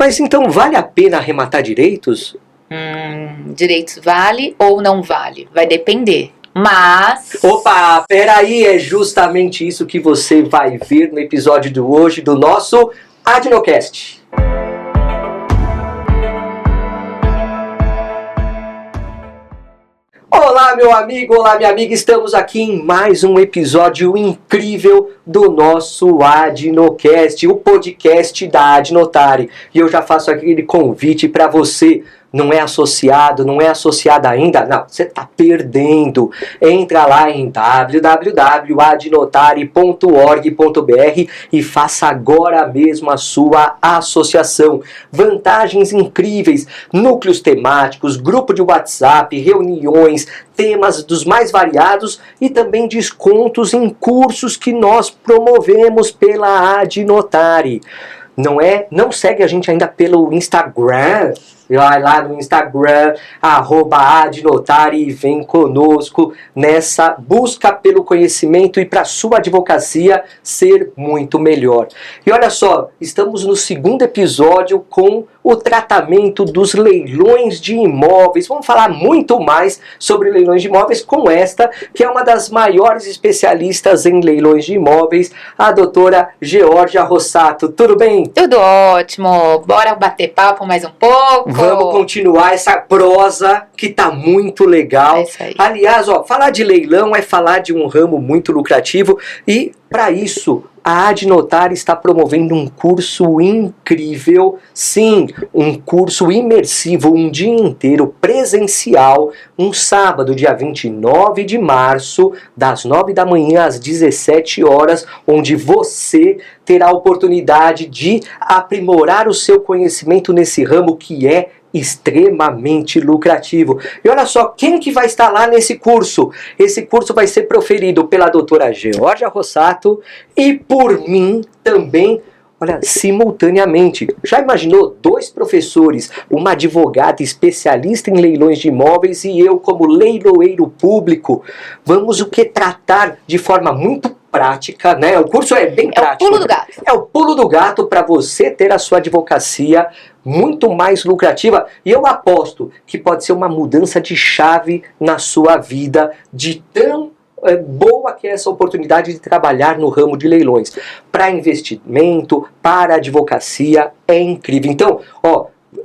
Mas então vale a pena arrematar direitos? Direitos vale ou não vale? Vai depender. Mas... Opa, peraí, é justamente isso que você vai ver no episódio de hoje do nosso Adnocast. Olá, meu amigo, olá, minha amiga, estamos aqui em mais um episódio incrível do nosso Adnocast, o podcast da Adnotare. E eu já faço aquele convite para você. Não é associado, não é associada ainda? Não, você está perdendo. Entra lá em www.adnotare.org.br e faça agora mesmo a sua associação. Vantagens incríveis, núcleos temáticos, grupo de WhatsApp, reuniões, temas dos mais variados e também descontos em cursos que nós promovemos pela Adnotare. Não segue a gente ainda pelo Instagram? Vai lá no Instagram, @Adnotare e vem conosco nessa busca pelo conhecimento e para sua advocacia ser muito melhor. E olha só, estamos no segundo episódio com o tratamento dos leilões de imóveis. Vamos falar muito mais sobre leilões de imóveis com esta, que é uma das maiores especialistas em leilões de imóveis, a doutora Georgia Rossato. Tudo bem? Tudo ótimo. Bora bater papo mais um pouco? Vamos continuar essa prosa que tá muito legal. É isso aí. Aliás, falar de leilão é falar de um ramo muito lucrativo e para isso a Adnotare está promovendo um curso incrível, sim, um curso imersivo, um dia inteiro presencial, um sábado, dia 29 de março, das 9 da manhã às 17 horas, onde você terá a oportunidade de aprimorar o seu conhecimento nesse ramo que é extremamente lucrativo. E olha só, quem que vai estar lá nesse curso? Esse curso vai ser proferido pela doutora Georgia Rossato e por mim também, simultaneamente. Já imaginou 2 professores, uma advogada especialista em leilões de imóveis e eu como leiloeiro público? Vamos tratar de forma muito prática, né? O curso é bem prático. É o pulo do gato. É o pulo do gato para você ter a sua advocacia muito mais lucrativa. E eu aposto que pode ser uma mudança de chave na sua vida, de tão boa que é essa oportunidade de trabalhar no ramo de leilões. Para investimento, para advocacia, é incrível. Então,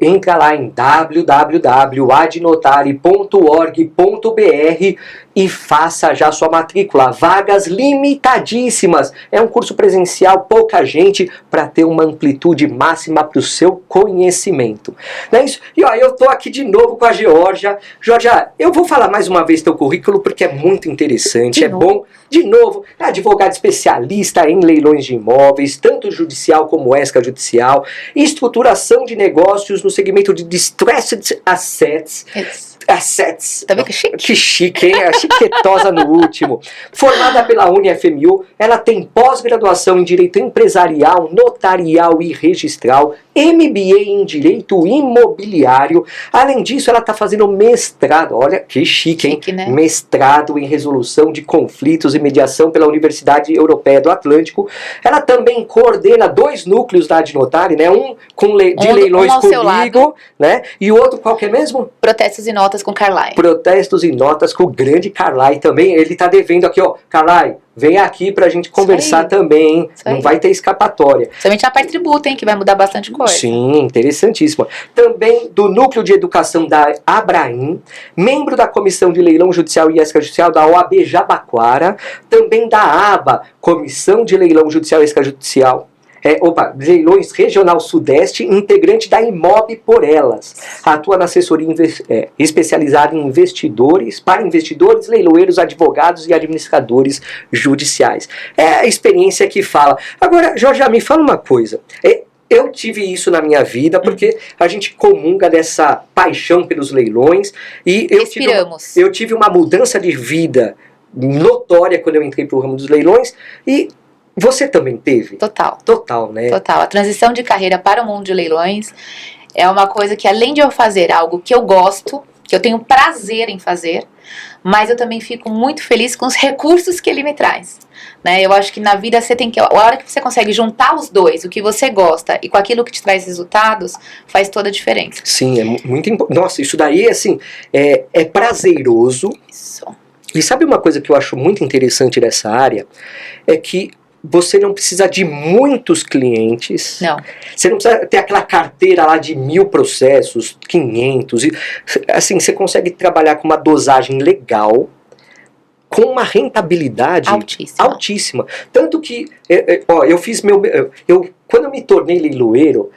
entra lá em www.adnotare.org.br e faça já sua matrícula. Vagas limitadíssimas. É um curso presencial, pouca gente, para ter uma amplitude máxima para o seu conhecimento. Não é isso? E eu estou aqui de novo com a Georgia. Georgia, eu vou falar mais uma vez teu currículo porque é muito interessante. Bom. De novo, é advogada especialista em leilões de imóveis, tanto judicial como extrajudicial, estruturação de negócios no segmento de distressed assets. Assets. Tá vendo que chique? Que chique, hein? A chiquetosa no último. Formada pela UniFMU, ela tem pós-graduação em Direito Empresarial, Notarial e Registral, MBA em Direito Imobiliário. Além disso, ela está fazendo mestrado. Olha que chique, hein? Né? Mestrado em Resolução de Conflitos e Mediação pela Universidade Europeia do Atlântico. Ela também coordena 2 núcleos da Adnotare, né? Um de leilões comigo, né? E o outro, qual que é mesmo? Protestos e notas com Carlyle. Protestos e notas com o grande Carlyle também. Ele tá devendo aqui, Carlyle, vem aqui pra gente conversar também, hein? Não vai ter escapatória. Somente na parte tributa, hein? Que vai mudar bastante coisa. Sim, interessantíssimo. Também do Núcleo de Educação da Abraim, membro da Comissão de Leilão Judicial e Extrajudicial da OAB Jabaquara, também da ABA, Comissão de Leilão Judicial e Extrajudicial. Leilões Regional Sudeste, integrante da Imob por Elas. Atua na assessoria especializada em para investidores, leiloeiros, advogados e administradores judiciais. É a experiência que fala. Agora, Georgia, me fala uma coisa. Eu tive isso na minha vida, porque a gente comunga dessa paixão pelos leilões. E eu tive uma mudança de vida notória quando eu entrei para o ramo dos leilões. E você também teve? Total. Total, né? Total. A transição de carreira para o mundo de leilões é uma coisa que, além de eu fazer algo que eu gosto, que eu tenho prazer em fazer, mas eu também fico muito feliz com os recursos que ele me traz. Né? Eu acho que na vida você tem que... A hora que você consegue juntar os dois, o que você gosta e com aquilo que te traz resultados, faz toda a diferença. Sim, é muito importante. Nossa, isso daí, assim, é prazeroso. Isso. E sabe uma coisa que eu acho muito interessante dessa área? É que você não precisa de muitos clientes. Não. Você não precisa ter aquela carteira lá de 1000 processos, 500. Assim, você consegue trabalhar com uma dosagem legal, com uma rentabilidade altíssima. Tanto que, eu fiz quando eu me tornei leiloeiro,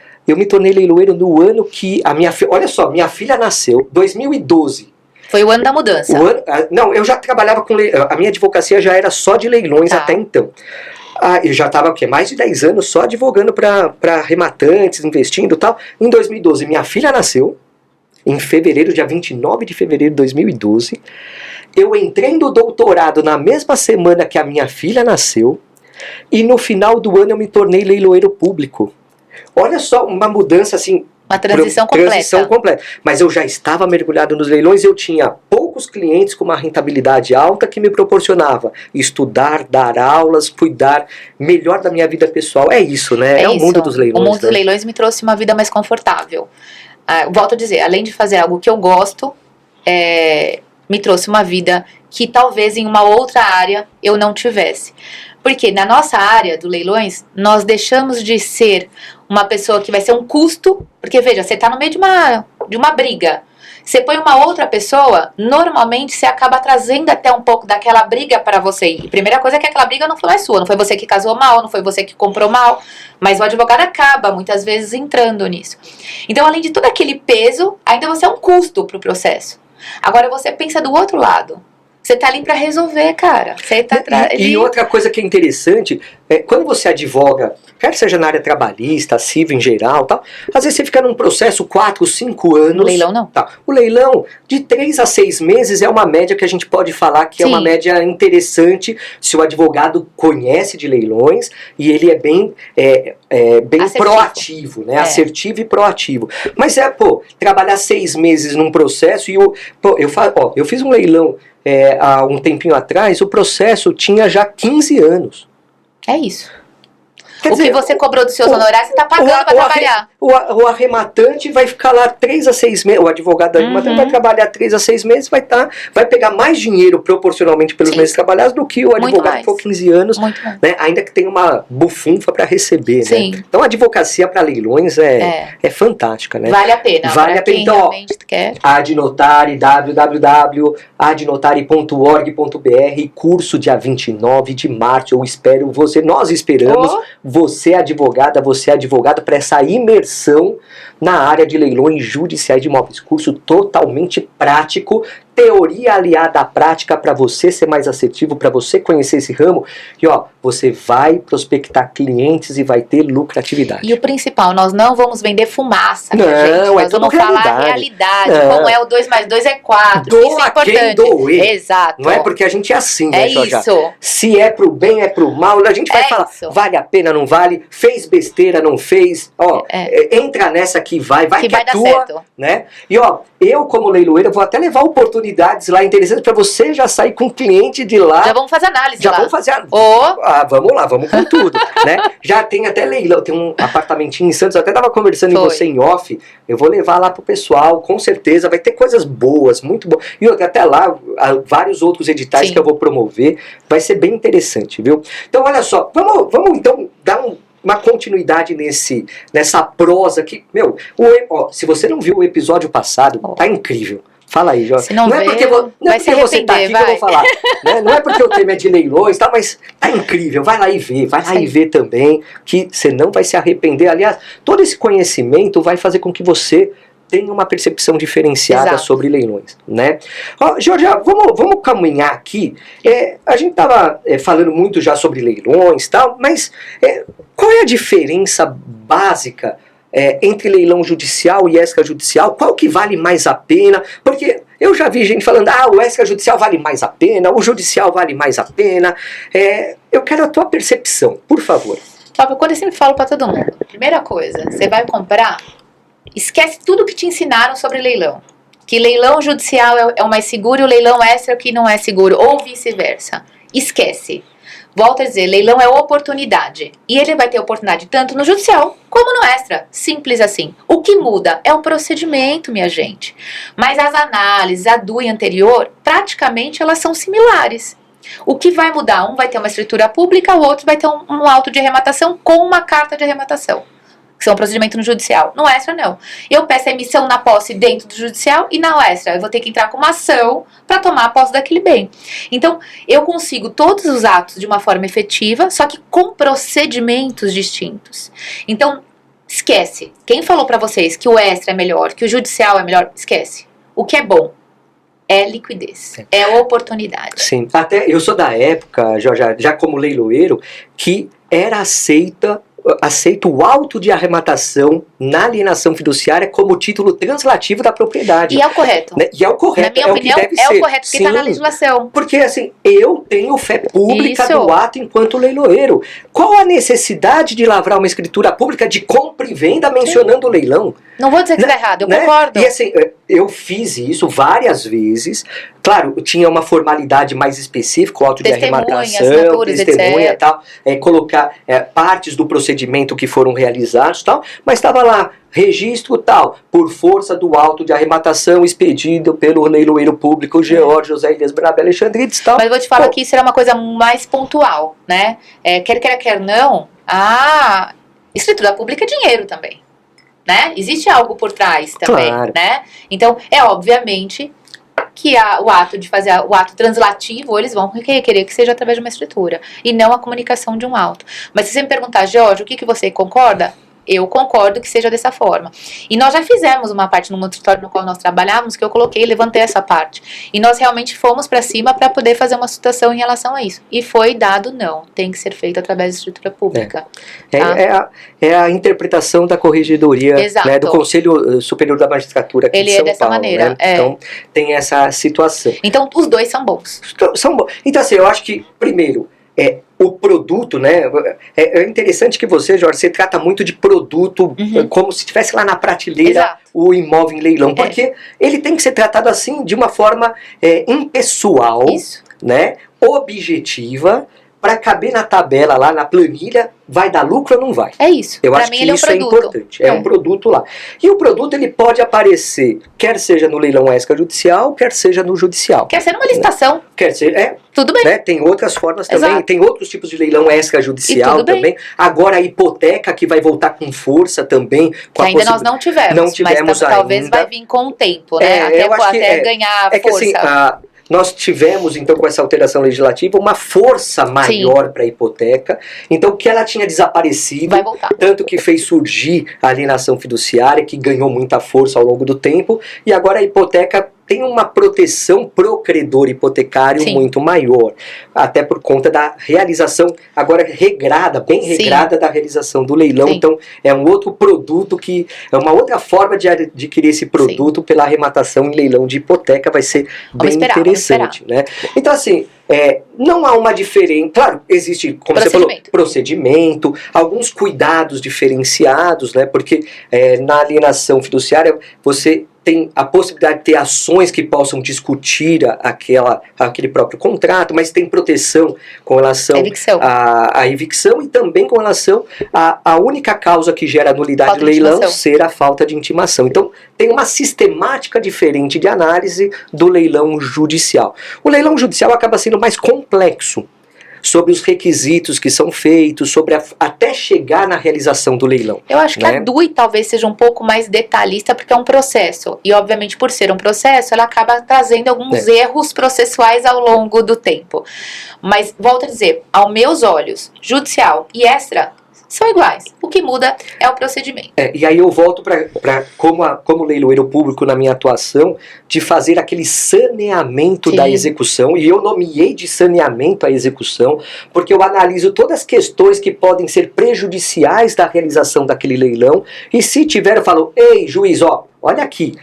no ano que a minha filha... Olha só, minha filha nasceu, 2012. Foi o ano da mudança. Não, eu já trabalhava com... A minha advocacia já era só de leilões até então. Eu já estava mais de 10 anos só advogando para arrematantes, investindo e tal. Em 2012, minha filha nasceu, em fevereiro, dia 29 de fevereiro de 2012. Eu entrei no doutorado na mesma semana que a minha filha nasceu. E no final do ano eu me tornei leiloeiro público. Olha só, uma mudança assim... Uma transição completa. Mas eu já estava mergulhado nos leilões, eu tinha poucos clientes com uma rentabilidade alta que me proporcionava estudar, dar aulas, cuidar melhor da minha vida pessoal. É isso, né? É o mundo dos leilões. O mundo dos leilões me trouxe uma vida mais confortável. Volto a dizer, além de fazer algo que eu gosto, me trouxe uma vida que talvez em uma outra área eu não tivesse. Porque na nossa área do leilões, nós deixamos de ser uma pessoa que vai ser um custo, porque veja, você está no meio de uma briga. Você põe uma outra pessoa, normalmente você acaba trazendo até um pouco daquela briga para você. E a primeira coisa é que aquela briga não foi sua, não foi você que casou mal, não foi você que comprou mal, mas o advogado acaba muitas vezes entrando nisso. Então, além de todo aquele peso, ainda você é um custo para o processo. Agora você pensa do outro lado. Você tá ali para resolver, cara. Você tá e outra coisa que é interessante, quando você advoga, quer seja na área trabalhista, civil em geral, tal, às vezes você fica num processo 4, 5 anos. O leilão não. Tá. O leilão, de 3 a 6 meses, é uma média que a gente pode falar que é uma média interessante se o advogado conhece de leilões e ele é bem proativo, né? Assertivo e proativo. Mas trabalhar 6 meses num processo e eu fiz um leilão há um tempinho atrás, o processo tinha já 15 anos. É isso. Quer dizer, que você cobrou dos seus honorários, você está pagando para trabalhar. O arrematante vai ficar lá 3 a 6 meses, o advogado arrematante vai trabalhar 3 a 6 meses, vai pegar mais dinheiro proporcionalmente pelos meses trabalhados do que o advogado que for 15 anos, né, ainda que tenha uma bufunfa para receber. Né? Então a advocacia para leilões é fantástica. Né? Vale a pena. Vale a pena. Então, Adnotare, www.adnotare.org.br, curso dia 29 de março, eu espero você, nós esperamos você advogado para essa imersão na área de leilões judiciais de imóveis. Curso totalmente prático, teoria aliada à prática para você ser mais assertivo, para você conhecer esse ramo. E você vai prospectar clientes e vai ter lucratividade. E o principal, nós não vamos vender fumaça, não, gente. Nós vamos falar a realidade, como é o 2 mais 2 é 4. Doa isso é importante. Quem doer. Exato. Não é porque a gente é assim, né, isso. Se é pro bem, é pro mal, a gente vai falar, vale a pena, não vale, fez besteira, não fez, entra nessa que vai que é tua, certo. Né? E eu como leiloeiro, vou até levar oportunidades lá interessantes para você já sair com cliente de lá. Já vamos fazer análise lá. Vamos fazer vamos lá, vamos com tudo, né? Já tem até leilão, tem um apartamentinho em Santos, eu até tava conversando com você em off, eu vou levar lá pro pessoal, com certeza, vai ter coisas boas, muito boas. E até lá, vários outros editais que eu vou promover, vai ser bem interessante, viu? Então, olha só, vamos então dar uma continuidade nessa prosa que, se você não viu o episódio passado, tá incrível. Fala aí, Jorge. Não é porque você tá aqui que eu vou falar. Né? Não é porque o tema é de leilões, tá, mas tá incrível. Vai lá e vê também, que você não vai se arrepender. Aliás, todo esse conhecimento vai fazer com que você tenha uma percepção diferenciada sobre leilões, né? Jorge, vamos caminhar aqui. A gente estava falando muito já sobre leilões e tal, mas qual é a diferença básica entre leilão judicial e extrajudicial? Qual que vale mais a pena? Porque eu já vi gente falando, o extrajudicial vale mais a pena, o judicial vale mais a pena. Eu quero a tua percepção, por favor. Quando eu sempre falo para todo mundo, primeira coisa, você vai comprar, esquece tudo que te ensinaram sobre leilão. que leilão judicial é o mais seguro e o leilão extra é o que não é seguro, ou vice-versa. Esquece. Volto a dizer, leilão é oportunidade. E ele vai ter oportunidade tanto no judicial como no extra. Simples assim. O que muda é o procedimento, minha gente. Mas as análises, a DUI anterior, praticamente elas são similares. O que vai mudar? Um vai ter uma escritura pública, o outro vai ter um auto de arrematação com uma carta de arrematação. Que são um procedimento no judicial. No extra, não. Eu peço a emissão na posse dentro do judicial e na extra eu vou ter que entrar com uma ação para tomar a posse daquele bem. Então, eu consigo todos os atos de uma forma efetiva, só que com procedimentos distintos. Então, esquece. Quem falou para vocês que o extra é melhor, que o judicial é melhor, esquece. O que é bom é liquidez, é oportunidade. Sim. Até eu sou da época, já como leiloeiro, que era aceito o auto de arrematação na alienação fiduciária como título translativo da propriedade. E é o correto. Né? E é o correto. Na minha opinião, o que deve é ser. o correto, porque está na legislação. Porque, assim, eu tenho fé pública Isso. do ato enquanto leiloeiro. Qual a necessidade de lavrar uma escritura pública de compra e venda mencionando o leilão? Não vou dizer que está errado, eu concordo. E assim, eu fiz isso várias vezes. Claro, tinha uma formalidade mais específica, o auto de arrematação, testemunha e tal, colocar partes do procedimento que foram realizados e tal, mas estava lá, registro tal, por força do auto de arrematação expedido pelo leiloeiro público George José Elias Bernabé Alexandrides e tal. Mas eu vou te falar que isso era uma coisa mais pontual, né? Quer queira, quer não, a escritura pública é dinheiro também. Né? Existe algo por trás também, claro. Né? Então, obviamente que o ato de fazer o ato translativo, eles vão querer que seja através de uma escritura e não a comunicação de um auto. Mas se você me perguntar, Jorge, o que você concorda? Eu concordo que seja dessa forma. E nós já fizemos uma parte no escritório no qual nós trabalhávamos, que eu levantei essa parte. E nós realmente fomos para cima para poder fazer uma situação em relação a isso. E foi dado não. Tem que ser feito através de escritura pública. Tá? É a interpretação da corregedoria, né, do Conselho Superior da Magistratura aqui de São Paulo. Ele é dessa maneira. Né? Então, tem essa situação. Então, os dois são bons. Então, assim, eu acho que, primeiro, o produto, né? É interessante que você trata muito de produto como se estivesse lá na prateleira. Exato. O imóvel em leilão, porque ele tem que ser tratado assim de uma forma impessoal, né? Objetiva, para caber na tabela lá, na planilha, vai dar lucro ou não vai? É isso. Eu acho que isso é importante. É um produto lá. E o produto, ele pode aparecer, quer seja no leilão extrajudicial, quer seja no judicial. Quer ser numa licitação. Quer ser, tudo bem. Né? Tem outras formas também, Exato. Tem outros tipos de leilão extrajudicial também. Bem. Agora a hipoteca que vai voltar com força também. Com que ainda nós não tivemos. Não tivemos mas talvez vai vir com o tempo, né? Até ganhar força. Que assim, nós tivemos, então, com essa alteração legislativa, uma força maior para a hipoteca. Então, que ela tinha desaparecido, vai voltar. Tanto que fez surgir a alienação fiduciária, que ganhou muita força ao longo do tempo, e agora a hipoteca tem uma proteção pro credor hipotecário muito maior, até por conta da realização, agora regrada, bem regrada da realização do leilão. Então é um outro produto é uma outra forma de adquirir esse produto pela arrematação em leilão de hipoteca, vai ser bem interessante, né? Então assim, não há uma diferença, claro, existe, como você falou, procedimento, alguns cuidados diferenciados, né? Porque na alienação fiduciária você tem a possibilidade de ter ações que possam discutir aquele próprio contrato, mas tem proteção com relação à evicção e também com relação à única causa que gera nulidade do leilão ser a falta de intimação. Então, tem uma sistemática diferente de análise do leilão judicial. O leilão judicial acaba sendo mais complexo sobre os requisitos que são feitos, até chegar na realização do leilão. Eu acho que a DUI talvez seja um pouco mais detalhista, porque é um processo. E, obviamente, por ser um processo, ela acaba trazendo alguns erros processuais ao longo do tempo. Mas, volto a dizer, aos meus olhos, judicial e extra são iguais. O que muda é o procedimento. E aí eu volto para como leiloeiro público na minha atuação, de fazer aquele saneamento da execução, e eu nomeei de saneamento a execução, porque eu analiso todas as questões que podem ser prejudiciais da realização daquele leilão, e se tiver, eu falo, ei, juiz, olha aqui,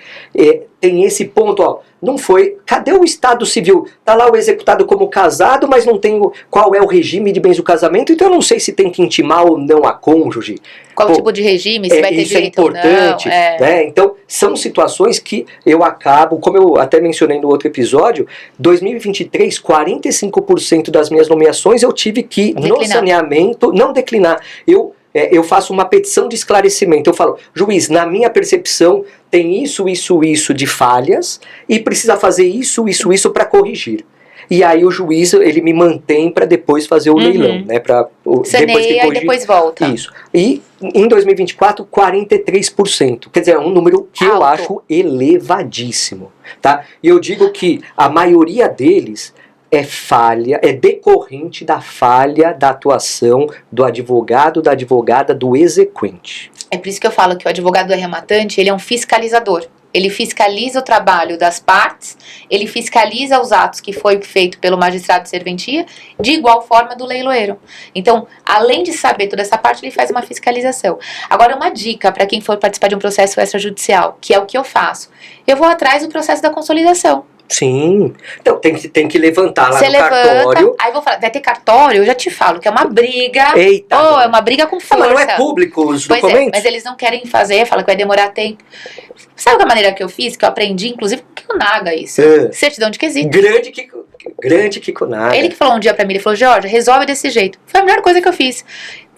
tem esse ponto, ó, não foi, cadê o estado civil? Tá lá o executado como casado, mas não tem qual é o regime de bens do casamento, então eu não sei se tem que intimar ou não a cônjuge. Qual tipo de regime, se vai ter isso direito é importante, ou não. né? Então, são situações que eu acabo, como eu até mencionei no outro episódio, 2023, 45% das minhas nomeações eu tive que, no saneamento, não declinar. Eu faço uma petição de esclarecimento. Eu falo, juiz, na minha percepção, tem isso de falhas e precisa fazer isso para corrigir. E aí o juiz, ele me mantém para depois fazer o leilão, né? Saneia e depois volta. Isso. E em 2024, 43%. Quer dizer, é um número que eu acho elevadíssimo, tá? E eu digo que a maioria deles é decorrente da falha da atuação do advogado, da advogada, do exequente. É por isso que eu falo que o advogado do arrematante, ele é um fiscalizador. Ele fiscaliza o trabalho das partes, ele fiscaliza os atos que foi feito pelo magistrado de serventia, de igual forma do leiloeiro. Então, além de saber toda essa parte, ele faz uma fiscalização. Agora, uma dica para quem for participar de um processo extrajudicial, que é o que eu faço. Eu vou atrás do processo da consolidação. Sim, então tem que levantar lá Você no levanta, cartório. Aí vou falar, vai ter cartório? Eu já te falo que é uma briga. Eita! É uma briga com força. Mas não é público os documentos? Mas eles não querem fazer, fala que vai demorar tempo. Sabe a maneira que eu fiz, que eu aprendi, inclusive, com o Naga isso? Certidão de quesito. Grande Kiko Naga. Ele que falou um dia pra mim, ele falou, Jorge, resolve desse jeito. Foi a melhor coisa que eu fiz.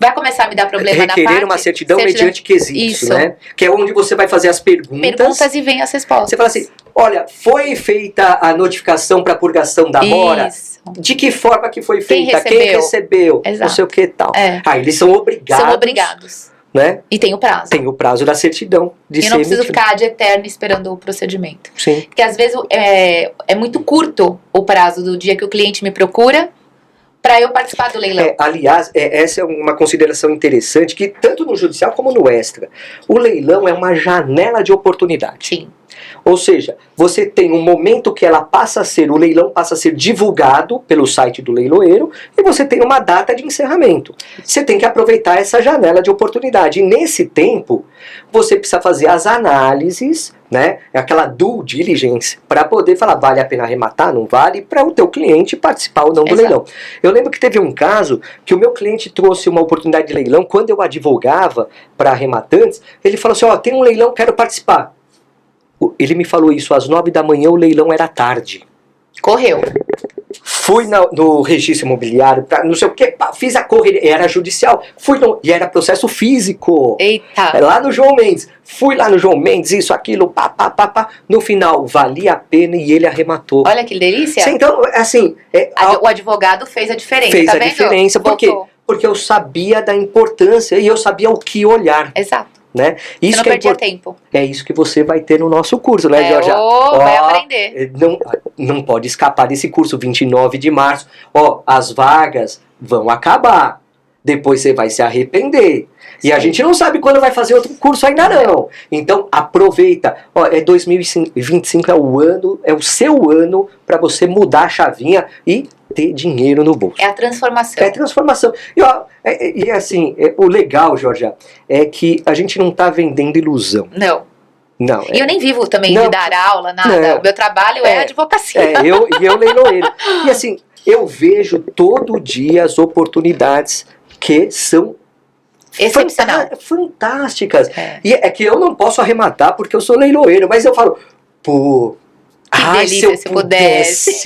Vai começar a me dar problema na parte... Requerer uma certidão mediante quesitos, isso, né? Que é onde você vai fazer as perguntas. E vem as respostas. Você fala assim, olha, foi feita a notificação para purgação da mora? De que forma que foi feita? Quem recebeu? Exato. Não sei o que tal. Eles são obrigados. São obrigados. Né? E tem o prazo. Tem o prazo da certidão de ser E não preciso emitido. ficar de eterno esperando o procedimento. Sim. Porque às vezes é muito curto o prazo do dia que o cliente me procura para eu participar do leilão. Aliás, essa é uma consideração interessante, que tanto no judicial como no extra, o leilão é uma janela de oportunidade. Sim. Ou seja, você tem um momento que o leilão passa a ser divulgado pelo site do leiloeiro e você tem uma data de encerramento. Você tem que aproveitar essa janela de oportunidade. E nesse tempo, você precisa fazer as análises, né? Aquela due diligence, para poder falar, vale a pena arrematar, não vale, para o teu cliente participar ou não do leilão. Eu lembro que teve um caso que o meu cliente trouxe uma oportunidade de leilão, quando eu advogava para arrematantes, ele falou assim, tem um leilão, quero participar. Ele me falou isso às 9 da manhã, o leilão era tarde. Correu. Fui no registro imobiliário, não sei o que, fiz a correria, era judicial, e era processo físico. Eita! Lá no João Mendes. Fui lá no João Mendes, isso, aquilo, pá. No final, valia a pena e ele arrematou. Olha que delícia. Sim, então, assim... o advogado fez a diferença, fez tá a vendo? diferença, por quê? Porque eu sabia da importância e eu sabia o que olhar. Exato. Né? Isso você não perdia tempo. É isso que você vai ter no nosso curso, né, Jorge? Vai aprender. Não pode escapar desse curso, 29 de março. As vagas vão acabar. Depois você vai se arrepender. Sim. E a gente não sabe quando vai fazer outro curso ainda não. Então aproveita. 2025 é o seu ano para você mudar a chavinha e ter dinheiro no bolso. É a transformação. É a transformação. E assim, o legal, Jorge, é que a gente não está vendendo ilusão. Não. E eu nem vivo também de dar aula, nada. Não. O meu trabalho é advocacia. Eu leiloeiro. E assim, eu vejo todo dia as oportunidades que são fantásticas. E é que eu não posso arrematar porque eu sou leiloeiro, mas eu falo, delícia, se eu pudesse.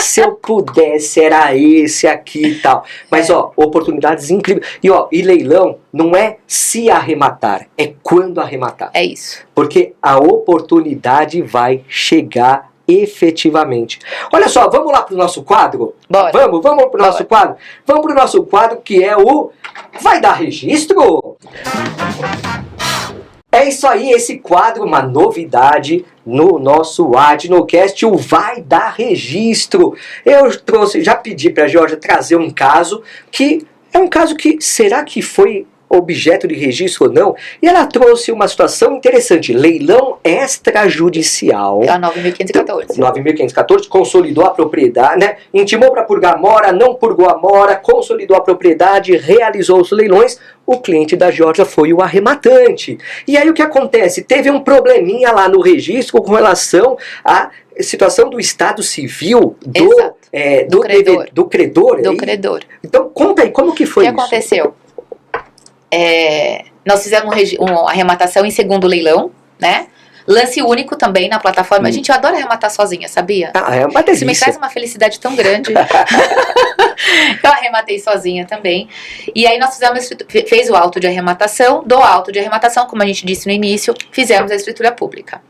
Se eu pudesse, era esse aqui e tal. Mas, oportunidades incríveis. E leilão não é se arrematar, é quando arrematar. É isso. Porque a oportunidade vai chegar efetivamente. Olha só, vamos lá pro nosso quadro? Bora. Vamos pro nosso quadro? Vamos pro nosso quadro que é o Vai Dar Registro? É isso aí, esse quadro, uma novidade no nosso Adnocast, o Vai Dar Registro. Eu já pedi para a Georgia trazer um caso que é um caso que, será que foi objeto de registro ou não. E ela trouxe uma situação interessante. Leilão extrajudicial. É a 9.514. 9.514, consolidou a propriedade, né? Intimou para purgar a mora, não purgou a mora, consolidou a propriedade, realizou os leilões. O cliente da Georgia foi o arrematante. E aí o que acontece? Teve um probleminha lá no registro com relação à situação do Estado Civil do credor. Do credor. Então conta aí, como que foi isso? O que aconteceu? Nós fizemos uma arrematação em segundo leilão, né? Lance único também na plataforma. Gente, eu adoro arrematar sozinha, sabia? É uma delícia. Isso me traz uma felicidade tão grande. Eu arrematei sozinha também. E aí nós fez o auto de arrematação. Do auto de arrematação, como a gente disse no início, fizemos a escritura pública.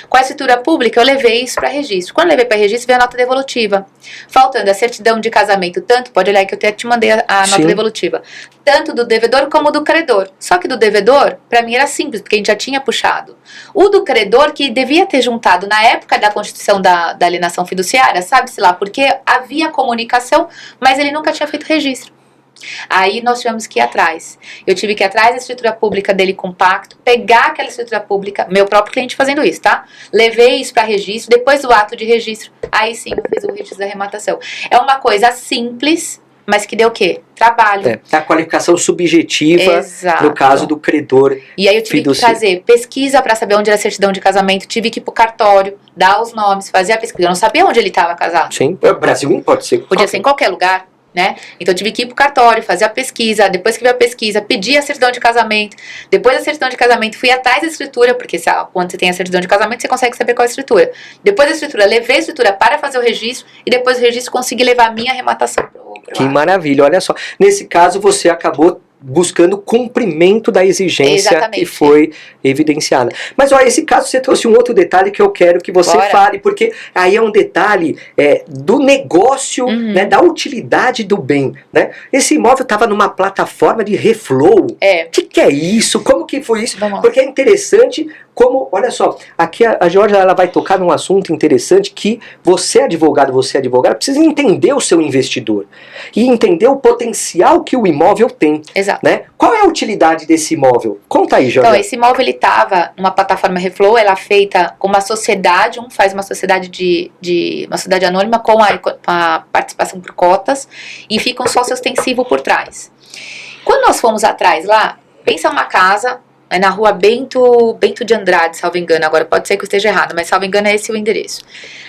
Com a escritura pública, eu levei isso para registro. Quando eu levei para registro, veio a nota devolutiva. Faltando a certidão de casamento, tanto, pode olhar que eu até te mandei a nota devolutiva, tanto do devedor como do credor. Só que do devedor, para mim era simples, porque a gente já tinha puxado. O do credor, que devia ter juntado na época da constituição da alienação fiduciária, sabe-se lá, porque havia comunicação, mas ele nunca tinha feito registro. Aí nós tivemos que ir atrás. Eu tive que ir atrás da escritura pública dele compacto, pegar aquela escritura pública, meu próprio cliente fazendo isso, tá? Levei isso para registro, depois do ato de registro, aí sim eu fiz o registro da arrematação. É uma coisa simples, mas que deu o quê? Trabalho. A qualificação subjetiva. Exato. No caso do credor. E aí eu tive que fazer pesquisa para saber onde era a certidão de casamento, tive que ir pro cartório, dar os nomes, fazer a pesquisa. Eu não sabia onde ele estava casado. Sim, Brasil pode ser. Podia ser em qualquer lugar. Né? Então eu tive que ir pro cartório, fazer a pesquisa, depois que veio a pesquisa, pedir a certidão de casamento, depois da certidão de casamento fui atrás da escritura, porque quando você tem a certidão de casamento você consegue saber qual é a escritura. Depois da escritura, levei a escritura para fazer o registro e depois do registro consegui levar a minha arrematação pro Que maravilha, olha só. Nesse caso você acabou buscando cumprimento da exigência que foi evidenciada. Mas olha, esse caso você trouxe um outro detalhe que eu quero que você fale, porque aí é um detalhe do negócio, né, da utilidade do bem, né? Esse imóvel estava numa plataforma de reflow. O que é isso? Como que foi isso? Porque é interessante como, olha só, aqui a Georgia ela vai tocar num assunto interessante que você advogada, precisa entender o seu investidor e entender o potencial que o imóvel tem. Exato. Né? Qual é a utilidade desse imóvel? Conta aí, Georgia. Então, esse imóvel ele estava numa plataforma Reflow, ela é feita com uma sociedade, faz uma sociedade uma sociedade anônima com a participação por cotas e fica um sócio ostensivo por trás. Quando nós fomos atrás lá, pensa uma casa na rua Bento de Andrade, salvo engano, agora pode ser que eu esteja errado, mas salvo engano é esse o endereço.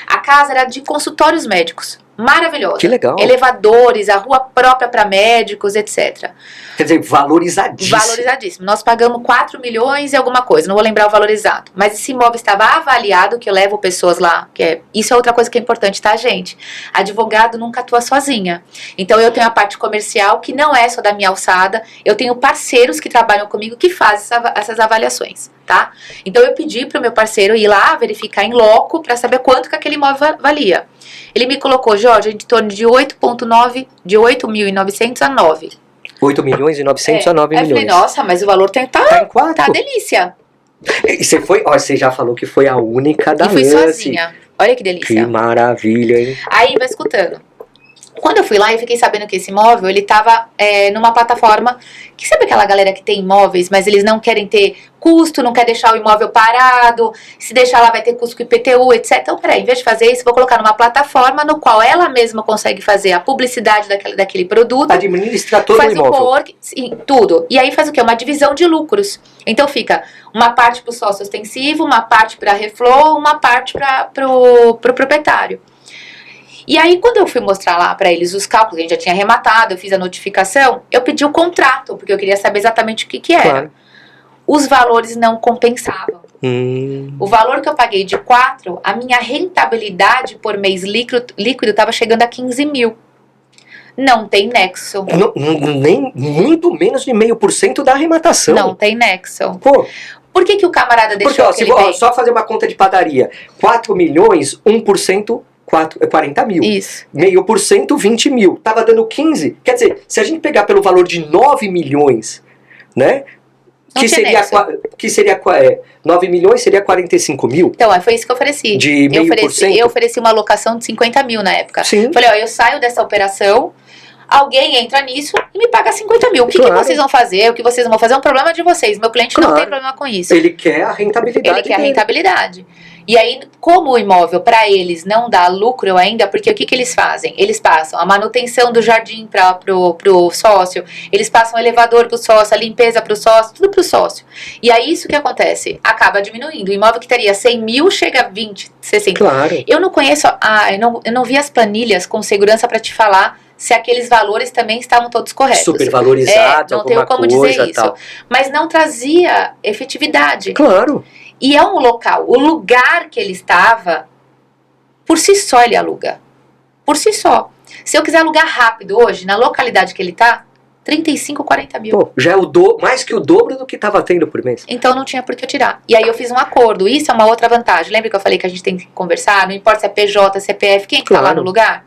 A casa era de consultórios médicos, maravilhosa. Que legal. Elevadores, a rua própria para médicos, etc. Quer dizer, valorizadíssimo. Valorizadíssimo. Nós pagamos 4 milhões e alguma coisa, não vou lembrar o valor exato. Mas esse imóvel estava avaliado, que eu levo pessoas lá, isso é outra coisa que é importante, tá, gente? Advogado nunca atua sozinha. Então eu tenho a parte comercial, que não é só da minha alçada, eu tenho parceiros que trabalham comigo que fazem essas avaliações, tá? Então eu pedi para o meu parceiro ir lá verificar em loco para saber quanto que aquele imóvel valia. Ele me colocou, Jorge, em torno de 8.900 a 9. 8 milhões e 900 a 9 milhões. Eu falei, nossa, mas o valor tá em 4. Tá delícia. E você já falou que foi a única da lance. E fui lance. sozinha. Olha que delícia. Que maravilha, hein? Aí vai escutando. Quando eu fui lá, eu fiquei sabendo que esse imóvel, ele tava numa plataforma, que sabe aquela galera que tem imóveis, mas eles não querem ter custo, não quer deixar o imóvel parado, se deixar lá vai ter custo com IPTU, etc. Então, peraí, em vez de fazer isso, vou colocar numa plataforma no qual ela mesma consegue fazer a publicidade daquele produto. Administra todo o imóvel. Faz o co-work, tudo. E aí faz o quê? Uma divisão de lucros. Então fica uma parte para o sócio ostensivo, uma parte para a Reflow, uma parte para o proprietário. E aí, quando eu fui mostrar lá para eles os cálculos, a gente já tinha arrematado, eu fiz a notificação, eu pedi o contrato, porque eu queria saber exatamente o que era. Claro. Os valores não compensavam. O valor que eu paguei de 4, a minha rentabilidade por mês líquido estava chegando a 15 mil. Não tem nexo. Nem muito menos de 0,5% da arrematação. Não tem nexo. Pô. Por que o camarada deixou aquele bem? Só fazer uma conta de padaria. 4 milhões, 1%... 40 mil. Isso. 0,5%, 20 mil. Tava dando 15. Quer dizer, se a gente pegar pelo valor de 9 milhões, né? Que seria 9 milhões seria 45 mil. Então, foi isso que eu ofereci. De 0,5%? Eu ofereci uma alocação de 50 mil na época. Sim. Falei, eu saio dessa operação, Alguém entra nisso e me paga 50 mil. O que vocês vão fazer? O que vocês não vão fazer é um problema de vocês. Meu cliente não tem problema com isso. Ele quer a rentabilidade. Ele quer a rentabilidade. E aí, como o imóvel para eles não dá lucro ainda, porque o que eles fazem? Eles passam a manutenção do jardim pro sócio, eles passam o elevador pro sócio, a limpeza pro sócio, tudo pro sócio. E aí, isso que acontece? Acaba diminuindo. O imóvel que teria 100 mil chega a 20, 60. Claro. Eu não conheço, eu não vi as planilhas com segurança para te falar se aqueles valores também estavam todos corretos. Supervalorizado, não tenho como dizer isso. Tal. Mas não trazia efetividade. Claro. E é um local, o lugar que ele estava, por si só ele aluga. Por si só. Se eu quiser alugar rápido hoje, na localidade que ele está, 35, 40 mil. Pô, já é mais que o dobro do que estava tendo por mês. Então não tinha por que eu tirar. E aí eu fiz um acordo. Isso é uma outra vantagem. Lembra que eu falei que a gente tem que conversar? Não importa se é PJ, CPF, quem está lá no lugar?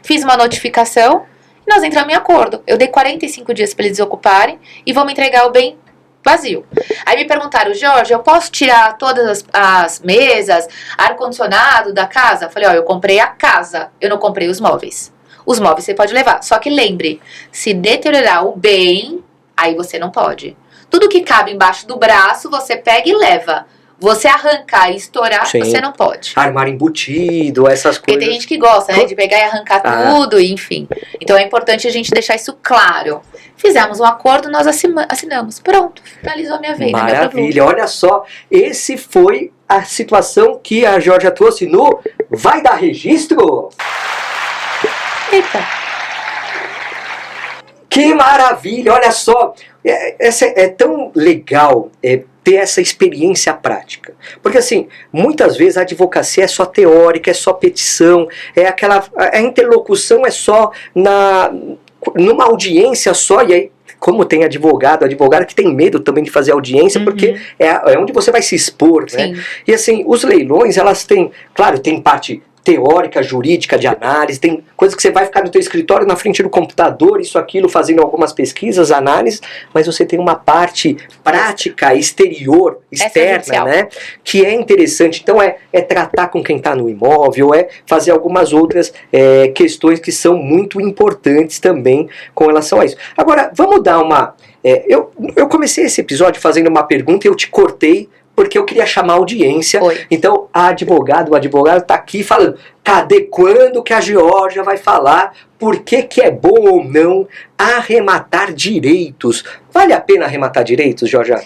Fiz uma notificação e nós entramos em acordo. Eu dei 45 dias para eles desocuparem e vão me entregar o bem vazio. Aí me perguntaram, Jorge, eu posso tirar todas as mesas, ar-condicionado da casa? Eu falei, eu comprei a casa, eu não comprei os móveis. Os móveis você pode levar. Só que lembre, se deteriorar o bem, aí você não pode. Tudo que cabe embaixo do braço, você pega e leva. Você arrancar e estourar, Sim. Você não pode. Armário embutido, essas Porque coisas. tem gente que gosta, né, de pegar e arrancar tudo, enfim. Então é importante a gente deixar isso claro. Fizemos um acordo, nós assinamos. Pronto, finalizou a minha venda. Maravilha, olha só, esse foi a situação que a Georgia trouxe no Vai Dar Registro? Eita. Que maravilha, olha só, é tão legal ter essa experiência prática. Porque assim, muitas vezes a advocacia é só teórica, é só petição, a interlocução é só numa audiência só, e aí como tem advogada que tem medo também de fazer audiência, porque é onde você vai se expor, né? E assim, os leilões, elas têm, claro, tem parte teórica, jurídica, de análise, tem coisas que você vai ficar no teu escritório na frente do computador, isso, aquilo, fazendo algumas pesquisas, análises, mas você tem uma parte prática, exterior, externa, né, que é interessante. Então é tratar com quem está no imóvel, é fazer algumas outras questões que são muito importantes também com relação a isso. Agora, vamos dar uma... eu comecei esse episódio fazendo uma pergunta e eu te cortei, porque eu queria chamar a audiência. Então, o advogado está aqui falando, cadê quando que a Georgia vai falar por que é bom ou não arrematar direitos? Vale a pena arrematar direitos, Georgia?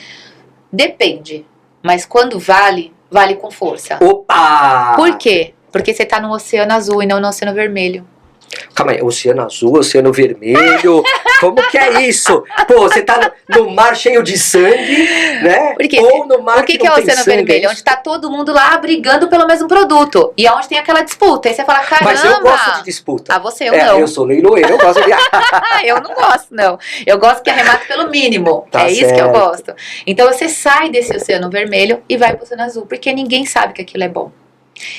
Depende, mas quando vale com força. Opa! Por quê? Porque você está no oceano azul e não no oceano vermelho. Calma aí, oceano azul, oceano vermelho, como que é isso? Pô, você tá no mar cheio de sangue, né? Porque, ou no mar o que é o oceano vermelho? Onde tá todo mundo lá brigando pelo mesmo produto. E onde tem aquela disputa. Aí você fala, caramba... Mas eu gosto de disputa. Você, eu não. Eu sou leiloeiro, eu gosto de... Eu não gosto, não. Eu gosto que arremate pelo mínimo. Tá isso que eu gosto. Então você sai desse oceano vermelho e vai pro oceano azul. Porque ninguém sabe que aquilo é bom.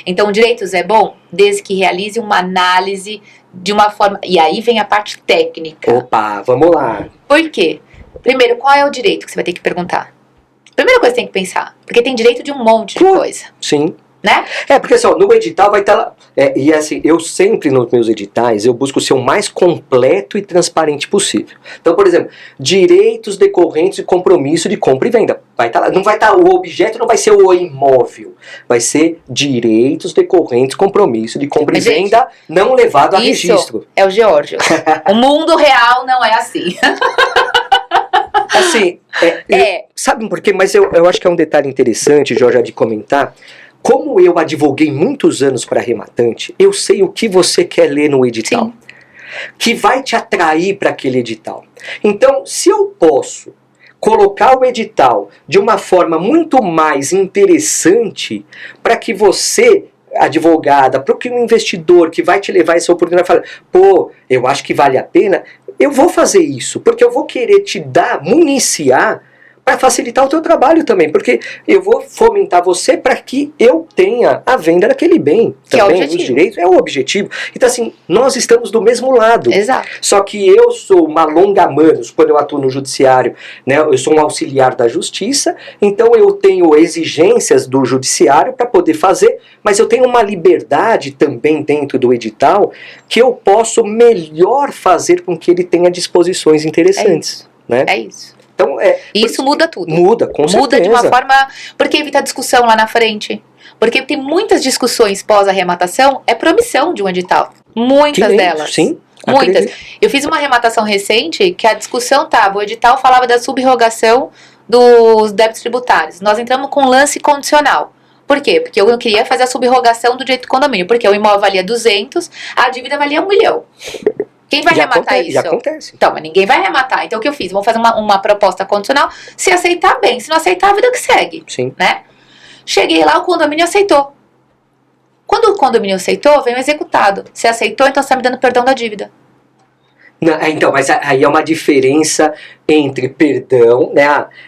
Então, direitos é bom desde que realize uma análise de uma forma... E aí vem a parte técnica. Opa, vamos lá. Por quê? Primeiro, qual é o direito que você vai ter que perguntar? Primeira coisa que você tem que pensar. Porque tem direito de um monte de coisa. Sim. Né? Porque assim, no edital vai estar lá. E assim, eu sempre nos meus editais, eu busco ser o mais completo e transparente possível. Então, por exemplo, direitos decorrentes de compromisso de compra e venda. Vai estar lá. Não vai estar, o objeto não vai ser o imóvel. Vai ser direitos decorrentes de compromisso de compra e venda não levado a registro. É o Geórgio. O mundo real não é assim. Assim, sabe por quê? Mas eu acho que é um detalhe interessante, Jorge, de comentar. Como eu advoguei muitos anos para arrematante, eu sei o que você quer ler no edital. Sim. Que vai te atrair para aquele edital. Então, se eu posso colocar o edital de uma forma muito mais interessante para que você, advogada, para que um investidor que vai te levar essa oportunidade fala, pô, eu acho que vale a pena, eu vou fazer isso, porque eu vou querer te municiar para facilitar o teu trabalho também, porque eu vou fomentar você para que eu tenha a venda daquele bem. Que é o também, objetivo. os direitos, é o objetivo. Então assim, nós estamos do mesmo lado. Exato. Só que eu sou uma longa-manos quando eu atuo no judiciário, né? Eu sou um auxiliar da justiça, então eu tenho exigências do judiciário para poder fazer, mas eu tenho uma liberdade também dentro do edital que eu posso melhor fazer com que ele tenha disposições interessantes. Né? É isso. Então, Isso muda tudo. Muda, com certeza. Muda de uma forma... Porque evita discussão lá na frente. Porque tem muitas discussões pós-arrematação, é promissão de um edital. Muitas delas. Sim. Muitas. Acredito. Eu fiz uma arrematação recente que a discussão estava, o edital falava da subrogação dos débitos tributários. Nós entramos com lance condicional. Por quê? Porque eu não queria fazer a subrogação do direito do condomínio. Porque o imóvel valia 200, a dívida valia 1 milhão. Quem vai arrematar isso? Já acontece. Então, mas ninguém vai arrematar. Então, o que eu fiz? Vamos fazer uma proposta condicional. Se aceitar, bem. Se não aceitar, a vida que segue. Sim. Né? Cheguei lá, o condomínio aceitou. Quando o condomínio aceitou, veio o executado. Se aceitou, então você está me dando perdão da dívida. Não, então, mas aí é uma diferença entre perdão, né,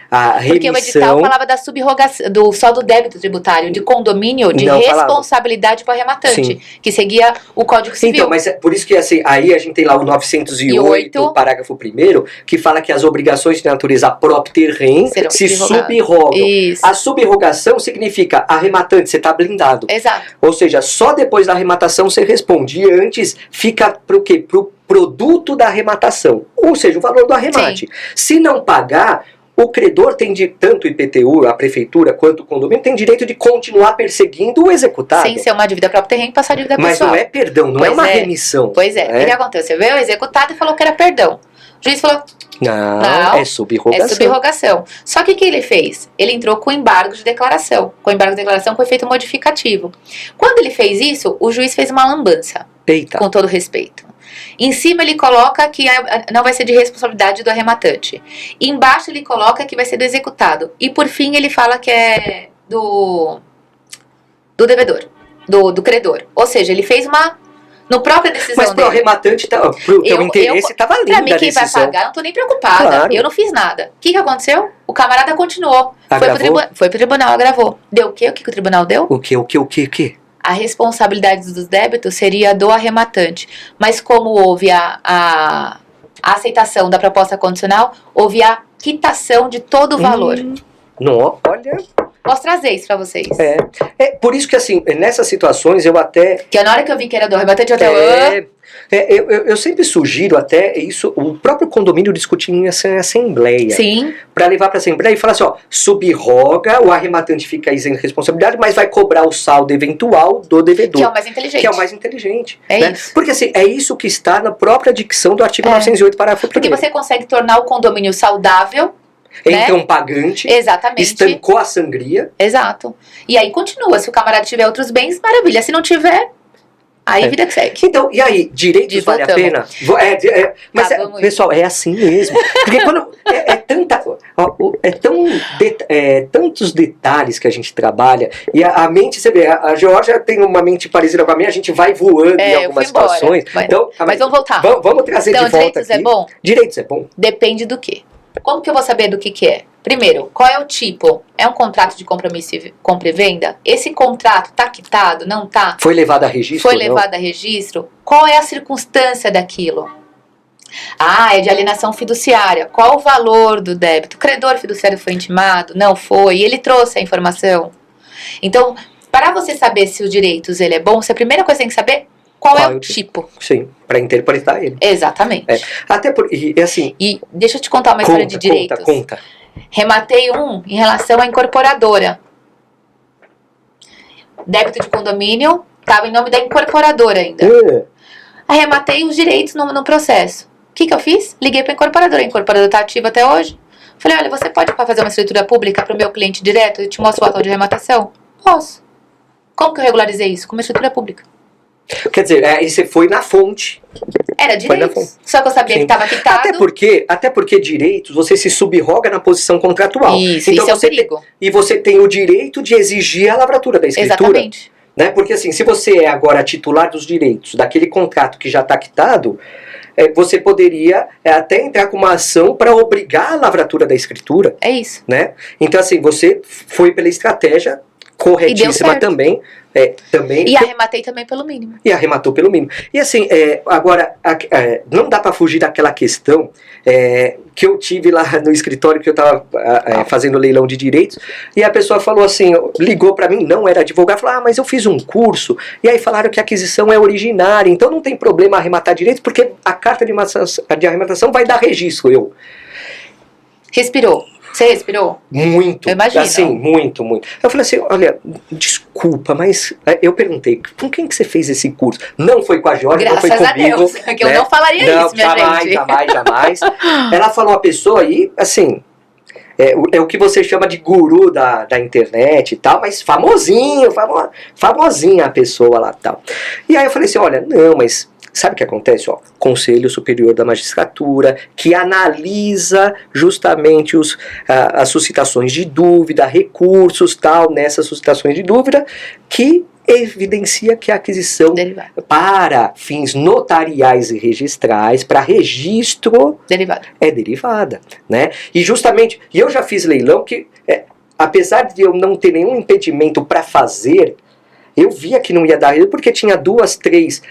a remissão... Porque o edital falava da subrogação, só do débito tributário, de condomínio, de Não, responsabilidade para o arrematante, Sim. que seguia o Código Civil. Então, mas é por isso que assim, aí a gente tem lá o 908, parágrafo 1º, que fala que as obrigações de natureza propter rem se subrogam. Isso. A subrogação significa arrematante, você está blindado. Exato. Ou seja, só depois da arrematação você responde. E antes fica para o quê? Para o produto da arrematação. Ou seja, o valor do arremate. Sim. Se não pagar, o credor tem de, tanto o IPTU, a prefeitura, quanto o condomínio, tem direito de continuar perseguindo o executado. Sem ser uma dívida própria terreno e passar a dívida pessoal. Mas não é perdão, não é uma remissão. Pois é. O que aconteceu? Veio o executado e falou que era perdão. O juiz falou... Não, é subrogação. É subrogação. Só que o que ele fez? Ele entrou com embargo de declaração. Com embargo de declaração com efeito modificativo. Quando ele fez isso, o juiz fez uma lambança. Eita. Com todo respeito. Em cima ele coloca que não vai ser de responsabilidade do arrematante. Embaixo ele coloca que vai ser do executado. E por fim ele fala que é do devedor, do credor. Ou seja, ele fez uma... No própria decisão mas pro dele. Arrematante, pro teu interesse, estava linda a decisão. Pra mim, quem vai pagar, eu não tô nem preocupada. Claro. Eu não fiz nada. O que aconteceu? O camarada continuou. Foi pro tribunal, agravou. Deu o quê? O que o tribunal deu? O quê? A responsabilidade dos débitos seria do arrematante. Mas como houve a aceitação da proposta condicional, houve a quitação de todo o valor. Não, olha... Posso trazer isso pra vocês. Por isso que, assim, nessas situações eu até... Que na hora que eu vi que era do arrematante, eu até... Eu sempre sugiro até isso, o próprio condomínio discutir em assembleia. Sim. Para levar para a assembleia e falar assim, ó, subroga, o arrematante fica isento de responsabilidade, mas vai cobrar o saldo eventual do devedor. Que é o mais inteligente. Que é o mais inteligente. É né? isso. Porque assim, é isso que está na própria dicção do artigo 908, parágrafo 1º. Porque você consegue tornar o condomínio saudável. Então, né? Pagante. Exatamente. Estancou a sangria. Exato. E aí continua. Se o camarada tiver outros bens, maravilha. Se não tiver... Aí vida que segue. Então, e aí, direitos vale a pena? Mas, pessoal, é assim mesmo. Porque quando tantos detalhes que a gente trabalha, e a mente, você vê, a Georgia tem uma mente parecida com a minha, a gente vai voando em algumas situações. Mas vamos voltar. Vamos trazer então, de volta direitos aqui. É bom? Direitos é bom. Depende do quê? Como que eu vou saber do que é? Primeiro, qual é o tipo? É um contrato de compromisso e compra e venda? Esse contrato tá quitado? Não tá? Foi levado a registro? Foi levado a registro? Qual é a circunstância daquilo? É de alienação fiduciária. Qual o valor do débito? O credor fiduciário foi intimado? Não foi? E ele trouxe a informação? Então, para você saber se os direitos ele é bom, você a primeira coisa que tem que saber qual é o tipo. Sim, para interpretar ele. Exatamente. Até porque, assim... E deixa eu te contar uma história de direitos. Conta. Rematei em relação à incorporadora. Débito de condomínio estava em nome da incorporadora ainda. Arrematei os direitos no processo. O que eu fiz? Liguei para a incorporadora. A incorporadora está ativa até hoje. Falei, olha, você pode fazer uma escritura pública para o meu cliente direto? Eu te mostro o ato de arrematação? Posso. Como que eu regularizei isso? Com uma escritura pública. Quer dizer, aí você foi na fonte. Era direitos. Só que eu sabia que estava quitado. Até porque direitos, você se subroga na posição contratual. Isso, então, isso é o perigo. E você tem o direito de exigir a lavratura da escritura. Exatamente. Né? Porque assim, se você é agora titular dos direitos daquele contrato que já está quitado, você poderia até entrar com uma ação para obrigar a lavratura da escritura. É isso. Né? Então, assim, você foi pela estratégia corretíssima também. E arrematei também pelo mínimo. E arrematou pelo mínimo. E assim, agora, não dá para fugir daquela questão que eu tive lá no escritório que eu estava fazendo leilão de direitos, e a pessoa falou assim, ligou para mim, não era advogado, falou, mas eu fiz um curso, e aí falaram que a aquisição é originária, então não tem problema arrematar direitos, porque a carta de arrematação vai dar registro. Respirou. Você respirou? Muito. Eu imagino. Assim, muito, muito. Eu falei assim, olha, desculpa, mas eu perguntei, com quem que você fez esse curso? Não foi com a Jorge, não foi comigo. Graças a Deus, que eu não falaria isso, minha gente. Jamais. Ela falou a pessoa aí, assim, é o que você chama de guru da internet e tal, mas famosinha a pessoa lá e tal. E aí eu falei assim, olha, não, mas sabe o que acontece? Conselho Superior da Magistratura, que analisa justamente as suscitações de dúvida, recursos, tal, nessas suscitações de dúvida, que evidencia que a aquisição para fins notariais e registrais, para registro, é derivada. Né? E justamente, eu já fiz leilão que, apesar de eu não ter nenhum impedimento para fazer, eu via que não ia dar, porque tinha 2, 3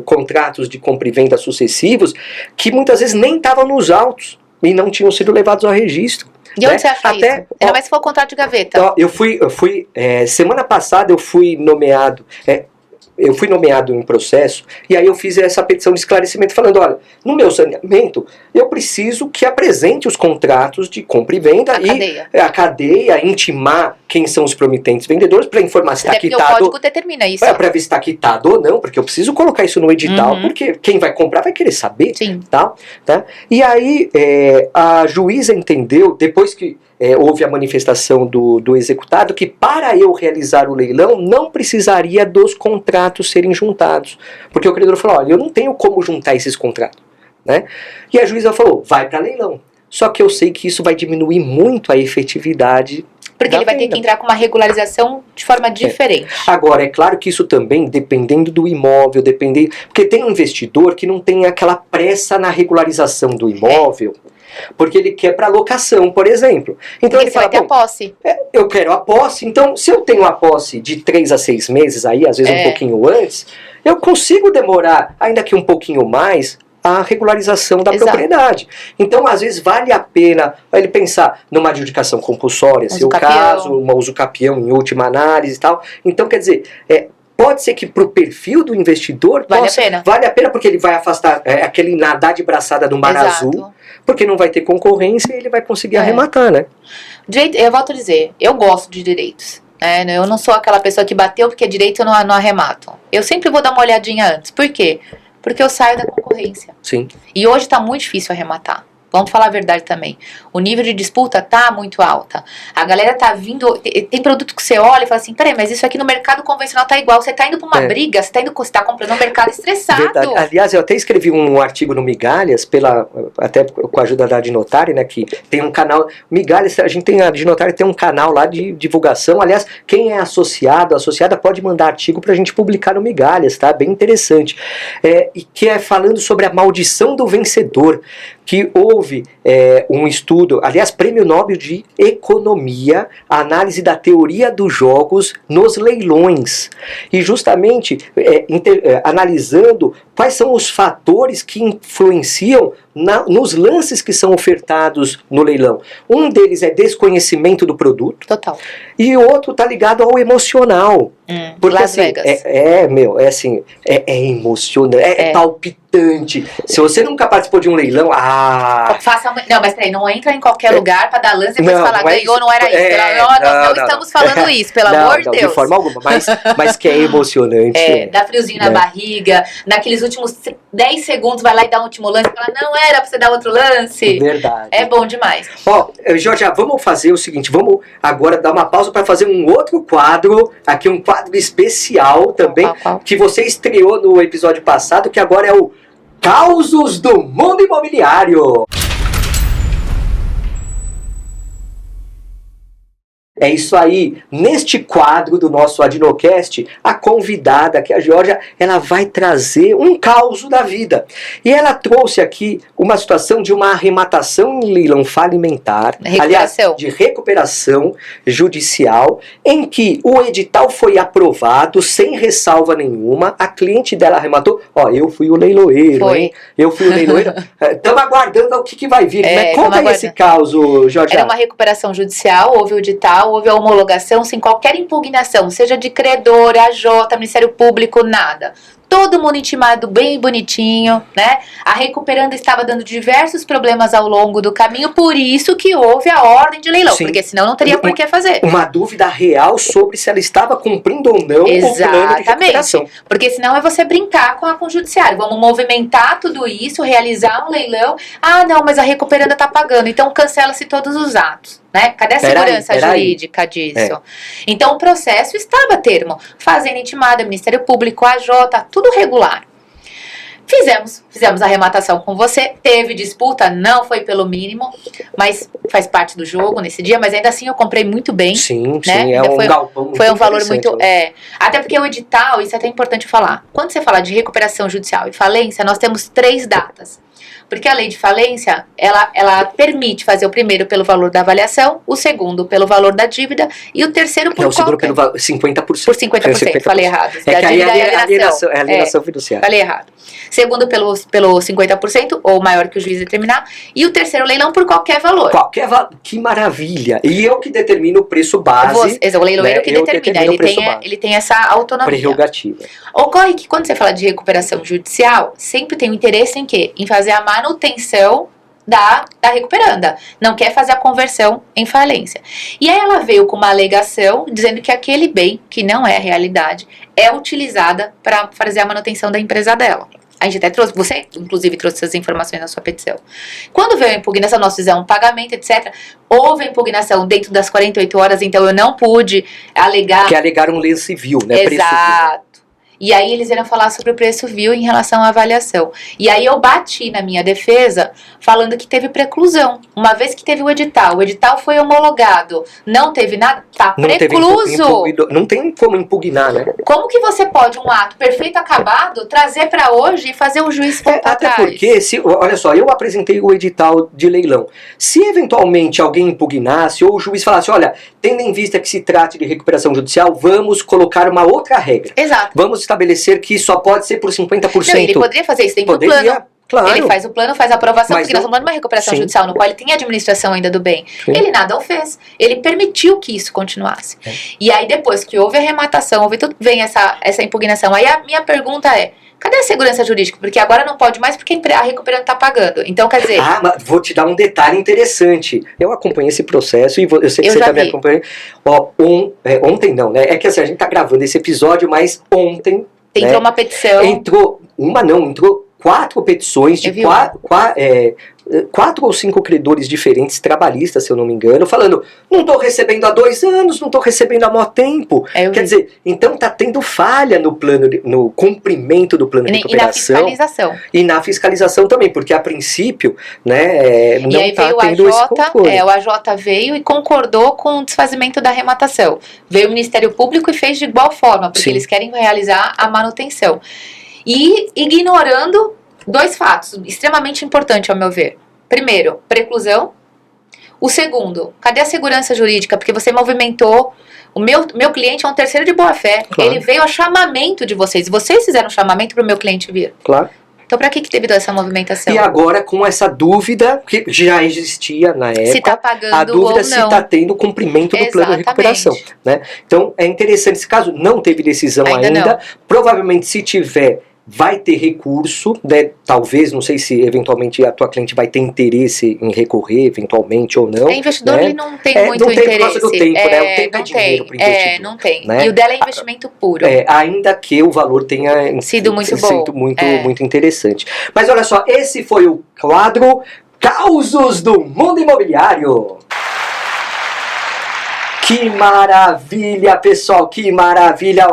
contratos de compra e venda sucessivos que muitas vezes nem estavam nos autos e não tinham sido levados ao registro. E onde você acha isso? Ainda mais se for contrato de gaveta. Eu fui semana passada eu fui nomeado em processo, e aí eu fiz essa petição de esclarecimento falando, olha, no meu saneamento, eu preciso que apresente os contratos de compra e venda a cadeia, intimar quem são os promitentes vendedores, para informar se está quitado. O código determina isso. Para ver se está quitado ou não, porque eu preciso colocar isso no edital, porque quem vai comprar vai querer saber. Sim. Tá? E aí a juíza entendeu, depois que houve a manifestação do executado, que para eu realizar o leilão não precisaria dos contratos serem juntados, porque o credor falou, olha, eu não tenho como juntar esses contratos, né? E a juíza falou, vai para leilão, só que eu sei que isso vai diminuir muito a efetividade, porque ele vai ter que entrar com uma regularização de forma diferente. Agora, é claro que isso também, dependendo do imóvel, porque tem um investidor que não tem aquela pressa na regularização do imóvel, porque ele quer para locação, por exemplo. Então ele fala, ter a posse. Eu quero a posse, então se eu tenho a posse de 3 a 6 meses aí, às vezes um pouquinho antes, eu consigo demorar, ainda que um pouquinho mais, a regularização da propriedade. Então, às vezes, vale a pena ele pensar numa adjudicação compulsória, se o caso, uma usucapião em última análise e tal. Então, quer dizer, pode ser que para o perfil do investidor vale a pena, porque ele vai afastar aquele nadar de braçada do mar azul, porque não vai ter concorrência e ele vai conseguir arrematar, né? Eu volto a dizer, eu gosto de direitos. Eu não sou aquela pessoa que bateu porque é direito eu não arremato. Eu sempre vou dar uma olhadinha antes. Por quê? Porque eu saio da concorrência. Sim. E hoje está muito difícil arrematar. Vamos falar a verdade também. O nível de disputa tá muito alta. A galera tá vindo... Tem produto que você olha e fala assim, peraí, mas isso aqui no mercado convencional tá igual. Você tá indo pra uma briga, você tá comprando um mercado estressado. Verdade. Aliás, eu até escrevi um artigo no Migalhas, até com a ajuda da Adnotária, né, que tem um canal... Migalhas, a gente tem, a Adnotária tem um canal lá de divulgação. Aliás, quem é associada pode mandar artigo pra gente publicar no Migalhas, tá? Bem interessante. E que é falando sobre a maldição do vencedor, que houve um estudo, aliás, Prêmio Nobel de Economia, análise da teoria dos jogos nos leilões. E justamente analisando quais são os fatores que influenciam nos lances que são ofertados no leilão. Um deles é desconhecimento do produto. Total. E o outro está ligado ao emocional. Porque Las Vegas. É emocionante, é palpitante. Se você nunca participou de um leilão, Não, mas peraí, não entra em qualquer lugar para dar lance e depois falar, ganhou, não era isso. Nós não estamos falando isso, pelo amor de Deus. De forma alguma, mas que é emocionante. Dá friozinho na barriga, naqueles últimos 10 segundos vai lá e dá um último lance e fala, não era pra você dar outro lance. Verdade. É bom demais. Jorge, vamos fazer o seguinte, vamos agora dar uma pausa para fazer um outro quadro, aqui um quadro especial também, que você estreou no episódio passado, que agora é o Causos do Mundo Imobiliário. É isso aí. Neste quadro do nosso Adinocast, a convidada, que é a Georgia, ela vai trazer um caos da vida. E ela trouxe aqui uma situação de uma arrematação em leilão falimentar, aliás, de recuperação judicial, em que o edital foi aprovado sem ressalva nenhuma, a cliente dela arrematou, eu fui o leiloeiro, hein? Eu fui o leiloeiro. Estamos aguardando o que vai vir. Mas conta aí esse caos, Georgia. Era uma recuperação judicial, houve o edital, houve a homologação sem qualquer impugnação, seja de credor, AJ, Ministério Público, nada. Todo mundo intimado bem bonitinho, né? A recuperanda estava dando diversos problemas ao longo do caminho, por isso que houve a ordem de leilão, porque senão não teria por que fazer. Uma dúvida real sobre se ela estava cumprindo ou não o plano de recuperação. Porque senão é você brincar com o judiciário. Vamos movimentar tudo isso, realizar um leilão. Ah, não, mas a recuperanda está pagando, então cancela-se todos os atos. Né? Cadê a segurança jurídica disso? Então o processo estava a termo. Fazenda intimada, Ministério Público, AJ, tudo regular. Fizemos a arrematação com você, teve disputa, não foi pelo mínimo, mas faz parte do jogo nesse dia, mas ainda assim eu comprei muito bem. Sim, né? sim, galpão. Foi um valor muito... até porque o edital, isso é até importante falar, quando você fala de recuperação judicial e falência, nós temos 3 datas. Porque a lei de falência, ela permite fazer o primeiro pelo valor da avaliação, o segundo pelo valor da dívida e o terceiro por o segundo pelo 50%. Por 50%, falei errado. É que aí é a alienação fiduciária. Falei errado. Segundo pelo 50%, ou maior que o juiz determinar, e o terceiro leilão por qualquer valor. Qualquer valor, que maravilha. E eu que determino o preço base. O leiloeiro que determina, ele tem essa autonomia. Prerrogativa. Ocorre que quando você fala de recuperação judicial, sempre tem um interesse em quê? Em fazer a manutenção da recuperanda. Não quer fazer a conversão em falência. E aí ela veio com uma alegação dizendo que aquele bem, que não é realidade, é utilizada para fazer a manutenção da empresa dela. A gente até trouxe, você inclusive trouxe essas informações na sua petição. Quando veio a impugnação, nós fizemos um pagamento, etc. Houve a impugnação dentro das 48 horas, então eu não pude alegar... Que alegaram um lei civil, né? Exato. E aí eles vieram falar sobre o preço vil em relação à avaliação. E aí eu bati na minha defesa falando que teve preclusão. Uma vez que teve o edital foi homologado, não teve nada, tá precluso. Não tem como impugnar, né? Como que você pode um ato perfeito acabado trazer para hoje e fazer o juiz voltar até atrás? Porque, olha só, eu apresentei o edital de leilão. Se eventualmente alguém impugnasse ou o juiz falasse, olha, tendo em vista que se trate de recuperação judicial, vamos colocar uma outra regra. Exato. Vamos estabelecer que só pode ser por 50%. Não, ele poderia fazer isso dentro do plano. Claro. Ele faz o plano, faz a aprovação, porque nós estamos falando de uma recuperação judicial no qual ele tem a administração ainda do bem. Sim. Ele nada o fez. Ele permitiu que isso continuasse. E aí depois que houve a arrematação, vem essa impugnação. Aí a minha pergunta é, cadê a segurança jurídica? Porque agora não pode mais porque a recuperante está pagando. Então, quer dizer... mas vou te dar um detalhe interessante. Eu acompanhei esse processo e eu sei que você também acompanhou. Ontem não, né? É que assim, a gente está gravando esse episódio, mas ontem... Entrou uma petição. Entrou 4 petições de 4 ou 5 credores diferentes, trabalhistas, se eu não me engano, falando, não estou recebendo há 2 anos, não estou recebendo há maior tempo. Quer dizer, então está tendo falha no plano, no cumprimento do plano de recuperação. E na fiscalização. E na fiscalização também, porque a princípio, né, não está tendo esse controle. O AJ veio e concordou com o desfazimento da arrematação. Veio o Ministério Público e fez de igual forma, porque eles querem realizar a manutenção. E ignorando 2 fatos extremamente importantes, ao meu ver. Primeiro, preclusão. O segundo, cadê a segurança jurídica? Porque você movimentou... O meu cliente é um terceiro de boa-fé. Claro. Ele veio a chamamento de vocês. Vocês fizeram um chamamento para o meu cliente vir. Claro. Então, para que teve toda essa movimentação? E agora, com essa dúvida, que já existia na época, se tá pagando a dúvida ou não. Se está tendo cumprimento do plano de recuperação. Né? Então, é interessante. Esse caso não teve decisão ainda. Provavelmente, se tiver... Vai ter recurso, né? Talvez, não sei se eventualmente a tua cliente vai ter interesse em recorrer, eventualmente ou não. O investidor, né? ele não tem muito não tem interesse. Por causa do tempo, né? O tempo é dinheiro para o investidor. Não tem. Né? E o dela é investimento puro. Ainda que o valor tenha sido muito bom. Muito interessante. Mas olha só, esse foi o quadro Causos do Mundo Imobiliário. Que maravilha, pessoal, que maravilha.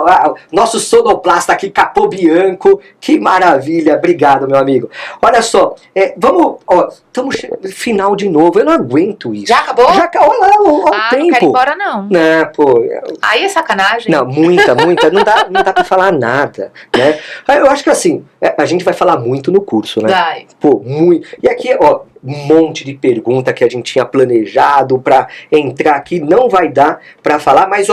Nosso sonoplasta aqui, Capô Bianco, que maravilha. Obrigado, meu amigo. Olha só, vamos, estamos final de novo, eu não aguento isso. Já acabou? Já acabou, olha lá, o tempo. Não quero ir embora, não. Não, pô. Aí é sacanagem. Não, muita, não dá pra falar nada, né? Eu acho que assim, a gente vai falar muito no curso, né? Vai. Pô, muito. E aqui, um monte de pergunta que a gente tinha planejado pra entrar aqui, não vai dar pra falar, mas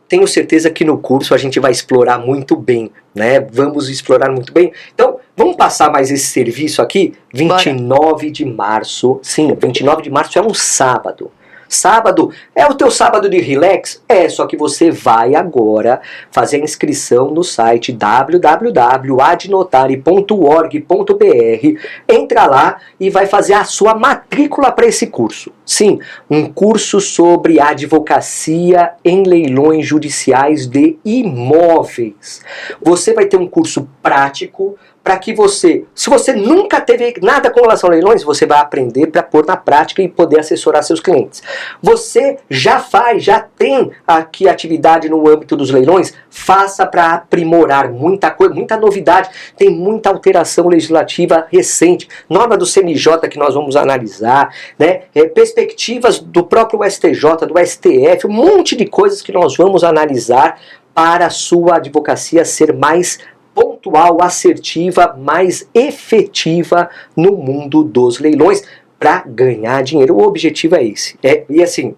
tenho certeza que no curso a gente vai explorar muito bem, né? Vamos explorar muito bem. Então, vamos passar mais esse serviço aqui? 29 de março, sim, 29 de março é um sábado. Sábado, é o teu sábado de relax? Só que você vai agora fazer a inscrição no site www.adnotare.org.br, entra lá e vai fazer a sua matrícula para esse curso. Sim, um curso sobre advocacia em leilões judiciais de imóveis. Você vai ter um curso prático para que você, se você nunca teve nada com relação a leilões, você vai aprender para pôr na prática e poder assessorar seus clientes. Você já tem aqui atividade no âmbito dos leilões, faça para aprimorar muita coisa, muita novidade, tem muita alteração legislativa recente, norma do CNJ que nós vamos analisar, né? Perspectivas do próprio STJ, do STF, um monte de coisas que nós vamos analisar para a sua advocacia ser mais pontual, assertiva, mais efetiva no mundo dos leilões para ganhar dinheiro. O objetivo é esse. E assim,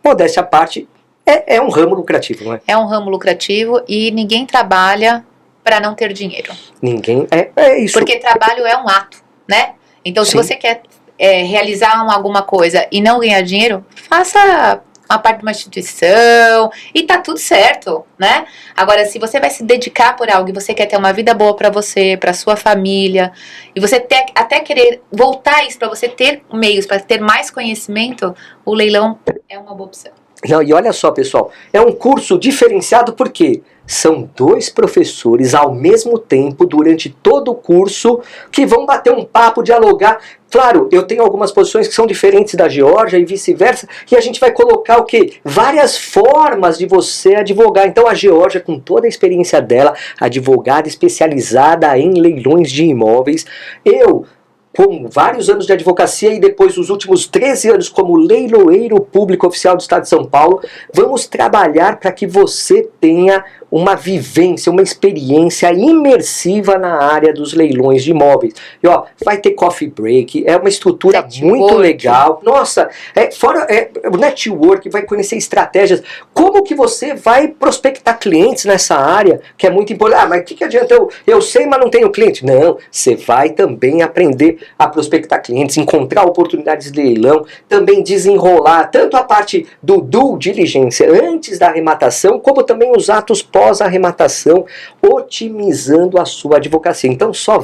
modéstia à parte, é um ramo lucrativo, não é? É um ramo lucrativo e ninguém trabalha para não ter dinheiro. Ninguém, é isso. Porque trabalho é um ato, né? Então, se você quer realizar alguma coisa e não ganhar dinheiro, faça uma parte de uma instituição e tá tudo certo, né? Agora, se você vai se dedicar por algo e você quer ter uma vida boa pra você, pra sua família, e você até querer voltar isso pra você ter meios, pra ter mais conhecimento, o leilão é uma boa opção. Não, e olha só, pessoal, é um curso diferenciado porque são 2 professores ao mesmo tempo durante todo o curso que vão bater um papo, dialogar. Claro, eu tenho algumas posições que são diferentes da Georgia e vice-versa, e a gente vai colocar o quê? Várias formas de você advogar. Então a Georgia, com toda a experiência dela, advogada especializada em leilões de imóveis, eu com vários anos de advocacia e depois os últimos 13 anos como leiloeiro público oficial do Estado de São Paulo, vamos trabalhar para que você tenha uma vivência, uma experiência imersiva na área dos leilões de imóveis. E vai ter coffee break, é uma estrutura muito legal. Nossa, fora o network, vai conhecer estratégias. Como que você vai prospectar clientes nessa área, que é muito importante. Mas o que adianta eu sei, mas não tenho cliente? Não, você vai também aprender a prospectar clientes, encontrar oportunidades de leilão, também desenrolar tanto a parte do due diligence antes da arrematação, como também os atos pós-arrematação, otimizando a sua advocacia. Então só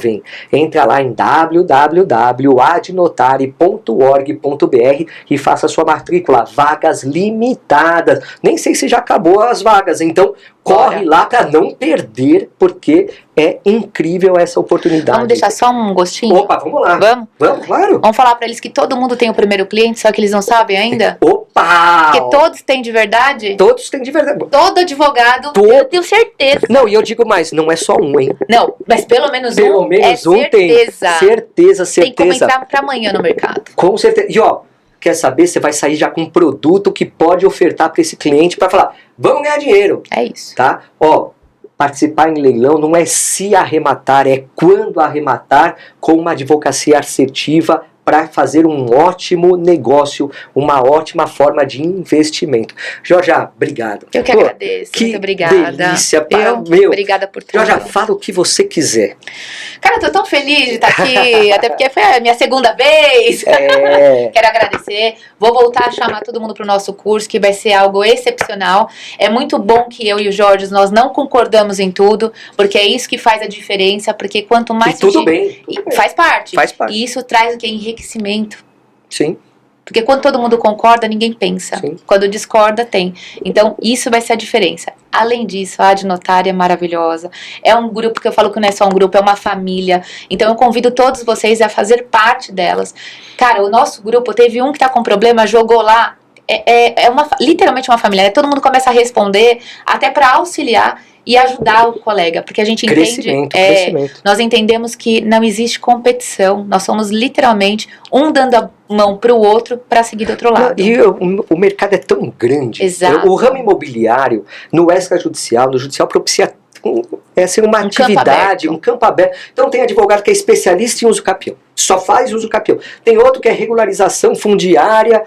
entra lá em www.adnotare.org.br e faça a sua matrícula, vagas limitadas. Nem sei se já acabou as vagas, então corre lá para não perder, porque é incrível essa oportunidade. Vamos deixar só um gostinho? Opa, vamos lá. Vamos, claro. Vamos falar para eles que todo mundo tem o primeiro cliente, só que eles não sabem ainda? Opa! Porque todos têm de verdade? Todos têm de verdade. Todo advogado, eu tenho certeza. Não, e eu digo mais, não é só um, hein? Não, mas pelo menos um certeza. Tem. Certeza. Tem como entrar para amanhã no mercado. Com certeza. E quer saber? Você vai sair já com um produto que pode ofertar para esse cliente para falar, vamos ganhar dinheiro. É isso. Tá? Participar em leilão não é se arrematar, é quando arrematar com uma advocacia assertiva para fazer um ótimo negócio, uma ótima forma de investimento. Jorja, obrigado. Eu que agradeço. Muito obrigada. Delícia. Obrigada por tudo. Jorja, fala o que você quiser. Cara, eu tô tão feliz de estar aqui, até porque foi a minha segunda vez. Quero agradecer. Vou voltar a chamar todo mundo pro nosso curso, que vai ser algo excepcional. É muito bom que eu e o Jorge, nós não concordamos em tudo, porque é isso que faz a diferença, porque quanto mais... Tudo bem. Faz parte. Faz parte. E isso traz o que? Enriquecimento. Sim. Porque quando todo mundo concorda, ninguém pensa. Sim. Quando discorda, tem. Então, isso vai ser a diferença. Além disso, a Adnotare é maravilhosa. É um grupo que eu falo que não é só um grupo, é uma família. Então, eu convido todos vocês a fazer parte delas. Cara, o nosso grupo, teve um que tá com problema, jogou lá. literalmente uma família, né? Todo mundo começa a responder, até para auxiliar e ajudar o colega, porque a gente entende, crescimento. nós entendemos que não existe competição, nós somos literalmente um dando a mão para o outro para seguir do outro lado. E o mercado é tão grande. Exato. O ramo imobiliário, no extrajudicial, no judicial, propicia uma atividade, um campo aberto. Então tem advogado que é especialista em uso capião, só faz uso capião. Tem outro que é regularização fundiária,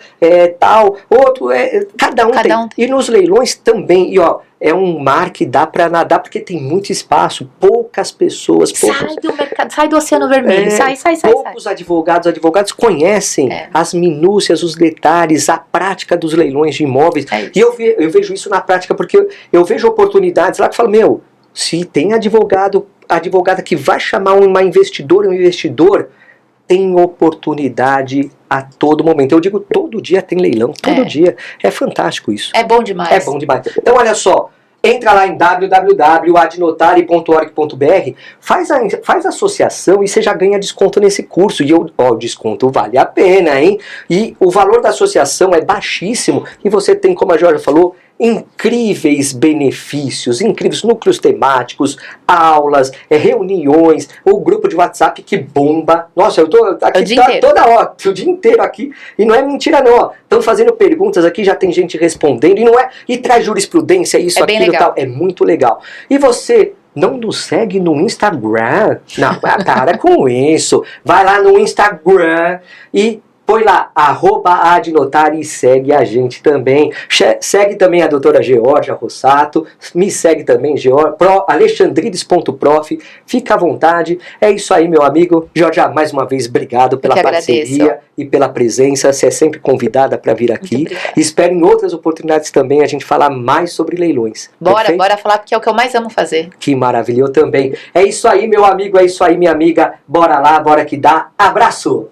tal. Outro cada um tem. E nos leilões também. E ó, é um mar que dá para nadar porque tem muito espaço, poucas pessoas. Sai do mercado, sai do Oceano Vermelho, sai. Poucos advogados conhecem as minúcias, os detalhes, a prática dos leilões de imóveis. E eu vejo isso na prática porque eu vejo oportunidades lá que eu falo, se tem advogada que vai chamar uma investidora, um investidor, tem oportunidade a todo momento. Eu digo, todo dia tem leilão, todo dia. É fantástico isso. É bom demais. É bom demais. Então, olha só, entra lá em www.adnotare.org.br, faz a associação e você já ganha desconto nesse curso. E o desconto vale a pena, hein? E o valor da associação é baixíssimo e você tem, como a Georgia falou, incríveis benefícios, incríveis núcleos temáticos, aulas, reuniões, o grupo de WhatsApp que bomba. Nossa, eu tô aqui toda hora, o dia inteiro aqui, e não é mentira não, estão fazendo perguntas aqui, já tem gente respondendo, e traz jurisprudência, isso, aquilo, tal, é muito legal. E você não nos segue no Instagram? Não, para com isso, vai lá no Instagram e põe lá, @adnotare e segue a gente também. Segue também a doutora Georgia Rossato. Me segue também, alexandrides.prof. Fica à vontade. É isso aí, meu amigo. Georgia, mais uma vez, obrigado pela parceria e pela presença. Você é sempre convidada para vir aqui. Espero em outras oportunidades também a gente falar mais sobre leilões. Bora falar, porque é o que eu mais amo fazer. Que maravilha, eu também. É isso aí, meu amigo. É isso aí, minha amiga. Bora lá, bora que dá. Abraço!